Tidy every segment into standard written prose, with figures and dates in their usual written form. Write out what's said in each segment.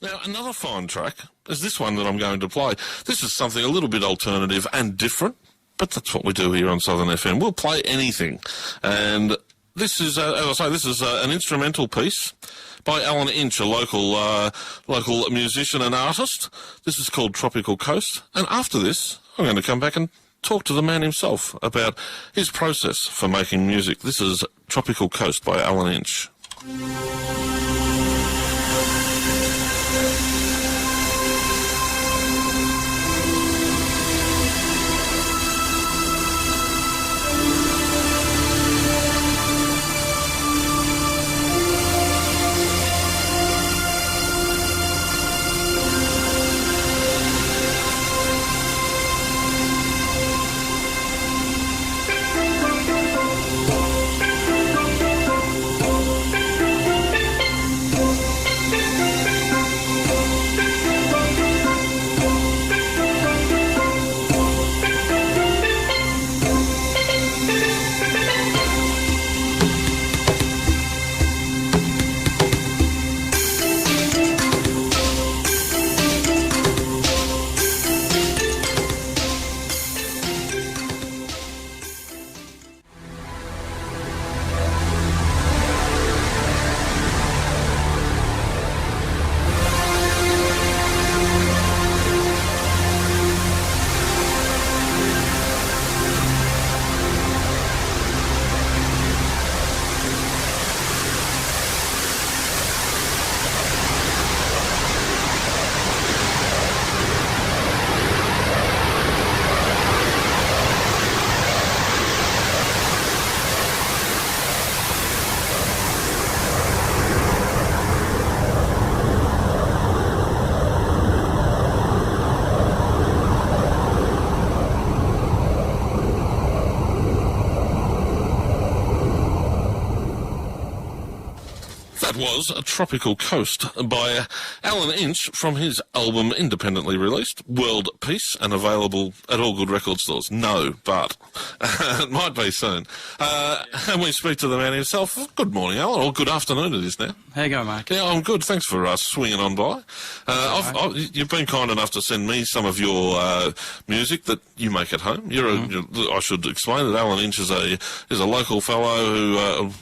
Now, another fine track is this one that I'm going to play. This is something a little bit alternative and different, but that's what we do here on Southern FM. We'll play anything. And this is, as I say, this is an instrumental piece by Alan Inch, a local musician and artist. This is called Tropical Coast. And after this, I'm going to come back and talk to the man himself about his process for making music. This is Tropical Coast by Alan Inch. Was a Tropical Coast by Alan Inch from his album independently released, World Peace, and available at all good record stores. No, but it might be soon. And we speak to the man himself. Good morning, Alan, or good afternoon it is now. How you going, Mark? Yeah, I'm good. Thanks for swinging on by. You've been kind enough to send me some of your music that you make at home. I should explain that Alan Inch is a local fellow who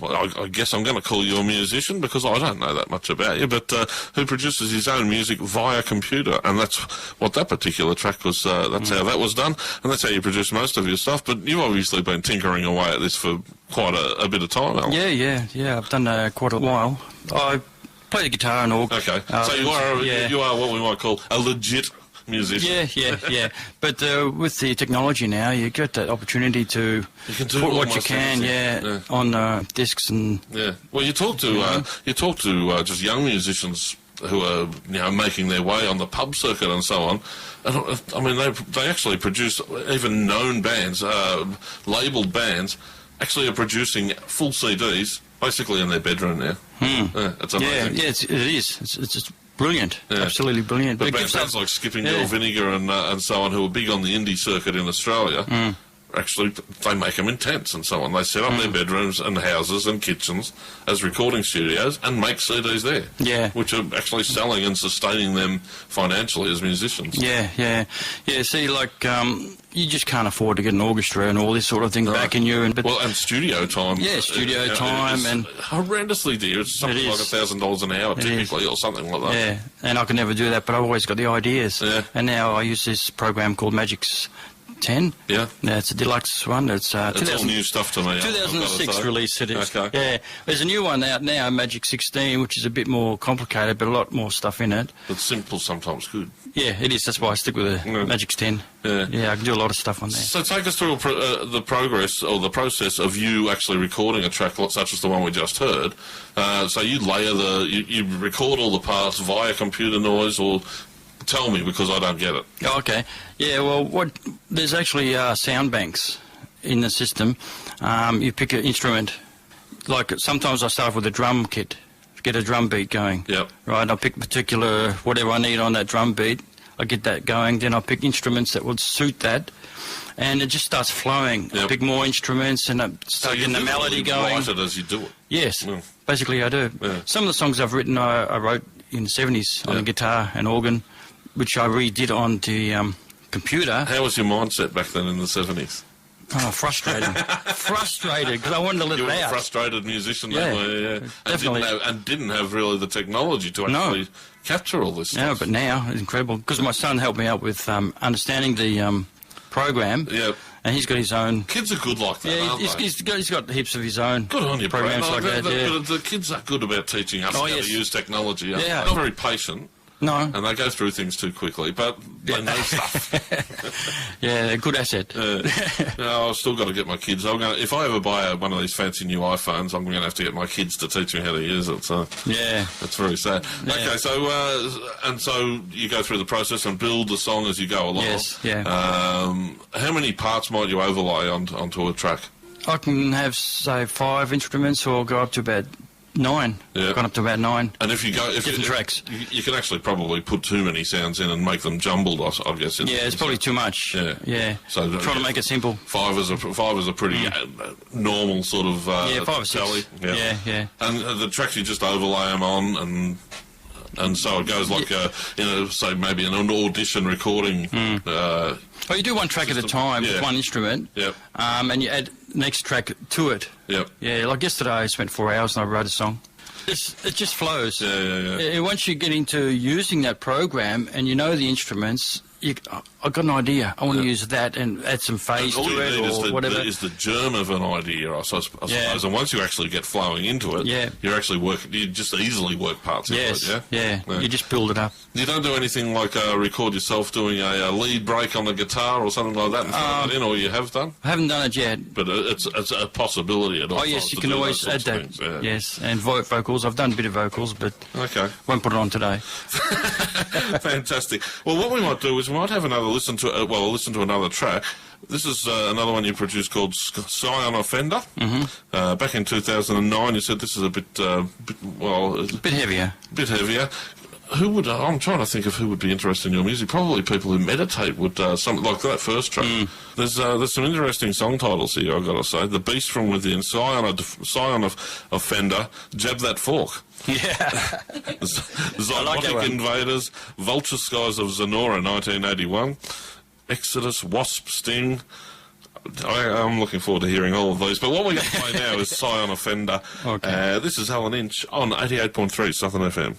I guess I'm going to call you a musician because I don't know that much about you, but who produces his own music via computer, and that's what that particular track was. That's how that was done, and that's how you produce most of your stuff. But you've obviously been tinkering away at this for quite a bit of time, Alan. Yeah. I've done quite a while. I play the guitar and all. Okay, so you are what we might call a legit musician. Yeah. But with the technology now, you get that opportunity to put what you can, on discs and. Yeah. Well, you talk to just young musicians who are making their way on the pub circuit and so on. And, I mean, they actually produce, even known bands, labelled bands, actually are producing full CDs basically in their bedroom now. Yeah, it's amazing. Yeah, it is. It's brilliant. Yeah. Absolutely brilliant. But bands like Skipping Girl Vinegar and so on, who are big on the indie circuit in Australia, actually, they make them in tents and so on. They set up their bedrooms and houses and kitchens as recording studios and make CDs there. Yeah. Which are actually selling and sustaining them financially as musicians. Yeah. See, you just can't afford to get an orchestra and all this sort of thing back in you. And studio time. Yeah, studio time. And horrendously dear. It's something like $1,000 an hour typically, or something like that. Yeah, and I could never do that, but I've always got the ideas. Yeah. And now I use this program called Magic's 10. Yeah. It's a deluxe one. It's all new stuff to me. 2006 release it is. Okay. Yeah. There's a new one out now, Magic 16, which is a bit more complicated, but a lot more stuff in it. But simple sometimes good. Yeah, it is. That's why I stick with the Magic's 10. Yeah, I can do a lot of stuff on there. So take us through the progress or the process of you actually recording a track such as the one we just heard. So you layer you record all the parts via computer noise, or tell me, because I don't get it. Okay. Yeah, well, there's actually sound banks in the system. You pick an instrument. Like sometimes I start with a drum kit, get a drum beat going. Yep. Right, I'll pick particular whatever I need on that drum beat. I get that going. Then I'll pick instruments that would suit that. And it just starts flowing. Yep. I pick more instruments and I start getting the melody going. You write it as you do it. Yes, basically I do. Yeah. Some of the songs I've written I wrote in the 70s on the guitar and organ, which I redid on the computer. How was your mindset back then in the 70s? Oh, frustrated. Frustrated, because I wanted to let You it were out. a frustrated musician Yeah, that way, yeah. definitely. And didn't have really the technology to actually capture all this stuff. Yeah, but now it's incredible, because my son helped me out with understanding the program. Yeah. And he's got his own. Kids are good like that, Yeah, aren't they? he's got heaps of his own. Good on you, programs Brad. like that. Yeah. But the kids are good about teaching us how to use technology. Yeah. They're not very patient. No. And they go through things too quickly, but they know stuff. Yeah, a good asset. I've still got to get my kids. If I ever buy one of these fancy new iPhones, I'm going to have to get my kids to teach me how to use it. So yeah, that's very sad. Yeah. Okay, so you go through the process and build the song as you go along. Yes, yeah. How many parts might you overlay onto a track? I can have, say, 5 instruments, or go up to about 9. Yeah. I've gone up to about 9. And if different tracks, you can actually probably put too many sounds in and make them jumbled. I guess. Yeah, it's probably too much. Yeah. So trying to make it simple. 5 is a pretty normal sort of 5 or 6. tally. Yeah. And the tracks you just overlay them on, and so it goes like say maybe an audition recording. Well, you do one track at a time with one instrument. Yep. And you add next track to it. Yep. Yeah, like yesterday I spent 4 hours and I wrote a song. It just flows. Yeah. Once you get into using that program and you know the instruments, I've got an idea. I want to use that and add some phase to it or whatever. Is the germ of an idea, I suppose. And once you actually get flowing into it, you're actually you just easily work parts into it, yeah? You just build it up. You don't do anything like record yourself doing a lead break on the guitar or something like that and throw it in, or you have done? I haven't done it yet. But it's a possibility at all. Oh, yes, you can always add that. Yes, and vocals. I've done a bit of vocals, but won't put it on today. Fantastic. Well, what we might do is we might have another listen to another track. This is another one you produced called Scion Offender. Back in 2009, you said this is a bit heavier. I'm trying to think of who would be interested in your music. Probably people who meditate would, something like that first track. There's some interesting song titles here, I've got to say. The Beast from Within, Scion Offender, Jab That Fork. Yeah. Zygotic Invaders, Vulture Skies of Zenora, 1981, Exodus, Wasp Sting. I'm looking forward to hearing all of these. But what we're going to play now is Scion Offender. Okay. This is Alan Inch on 88.3 Southern FM.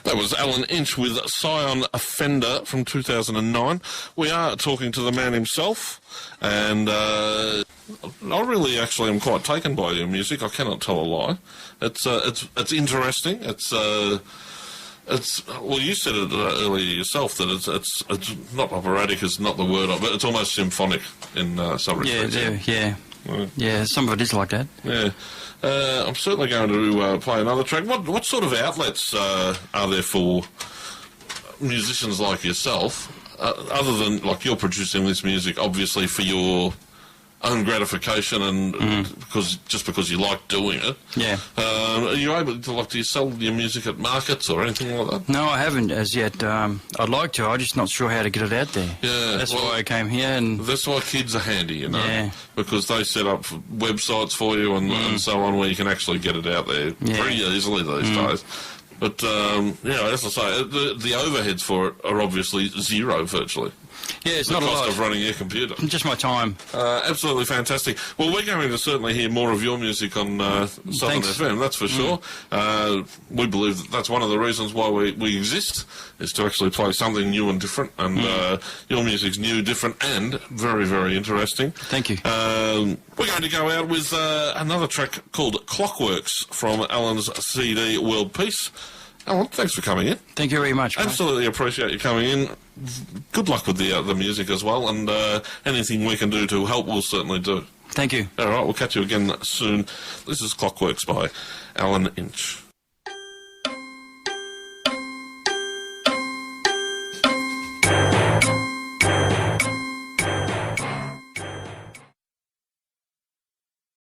That was Alan Inch with Scion Offender from 2009. We are talking to the man himself, and I really actually am quite taken by your music. I cannot tell a lie. It's interesting. Well, you said it earlier yourself that it's not operatic is not the word, but it's almost symphonic in some respects. Yeah, some of it is like that. Yeah. I'm certainly going to play another track. What sort of outlets are there for musicians like yourself, other than, like, you're producing this music obviously for your own gratification and because you like doing it? Yeah. Are you able to, do you sell your music at markets or anything like that? No, I haven't as yet. I'd like to. I'm just not sure how to get it out there. Yeah. That's why I came here. And that's why kids are handy, you know. Yeah. Because they set up websites for you and so on where you can actually get it out there pretty easily these days. But, as I say, the overheads for it are obviously zero, virtually. Yeah, it's The not a cost lot. of running your computer. Just my time. Absolutely fantastic. Well, we're going to certainly hear more of your music on Southern Thanks. FM, that's for sure. We believe that that's one of the reasons why we exist, is to actually play something new and different. And your music's new, different, and very, very interesting. Thank you. We're going to go out with another track called Clockworks from Alan's CD World Peace. Alan, thanks for coming in. Thank you very much. Mate. Absolutely appreciate you coming in. Good luck with the music as well, and anything we can do to help, we'll certainly do. Thank you. All right, we'll catch you again soon. This is Clockworks by Alan Inch.